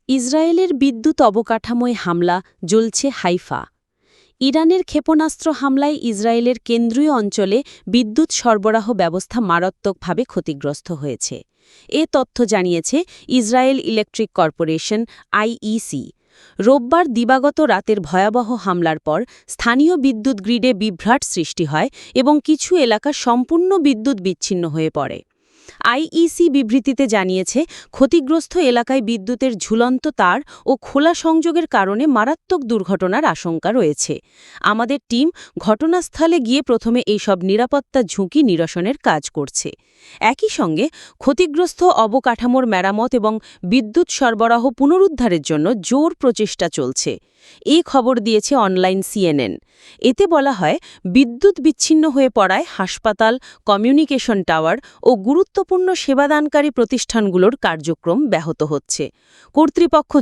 ইসরায়েলের বিদ্যুৎ অবকাঠামোয় হামলা, জ্বলছে হাইফা। ইরানের ক্ষেপণাস্ত্র হামলায় ইসরায়েলের কেন্দ্রীয় অঞ্চলে বিদ্যুৎ সরবরাহ ব্যবস্থা মারাত্মকভাবে ক্ষতিগ্রস্ত হয়েছে। এ তথ্য জানিয়েছে ইসরায়েল ইলেকট্রিক কর্পোরেশন আইইসি। রোববার দিবাগত রাতের ভয়াবহ হামলার পর স্থানীয় বিদ্যুৎ গ্রিডে বিভ্রাট সৃষ্টি হয় এবং কিছু এলাকা সম্পূর্ণ বিদ্যুৎ বিচ্ছিন্ন হয়ে পড়ে। আইইসি বিবৃতিতে জানিয়েছে, ক্ষতিগ্রস্ত এলাকায় বিদ্যুতের ঝুলন্ত তার ও খোলা সংযোগের কারণে মারাত্মক দুর্ঘটনার আশঙ্কা রয়েছে। আমাদের টিম ঘটনাস্থলে গিয়ে প্রথমে এইসব নিরাপত্তা ঝুঁকি নিরসনের কাজ করছে। একই সঙ্গে ক্ষতিগ্রস্ত অবকাঠামোর মেরামত এবং বিদ্যুৎ সরবরাহ পুনরুদ্ধারের জন্য জোর প্রচেষ্টা চলছে। এই খবর দিয়েছে অনলাইন সিএনএন। এতে বলা হয়, বিদ্যুৎ বিচ্ছিন্ন হয়ে পড়ায় হাসপাতাল, কমিউনিকেশন টাওয়ার ও গুরুত্বপূর্ণ সেবাদানকারী প্রতিষ্ঠানগুলোর কার্যক্রম ব্যাহত হচ্ছে। কর্তৃপক্ষ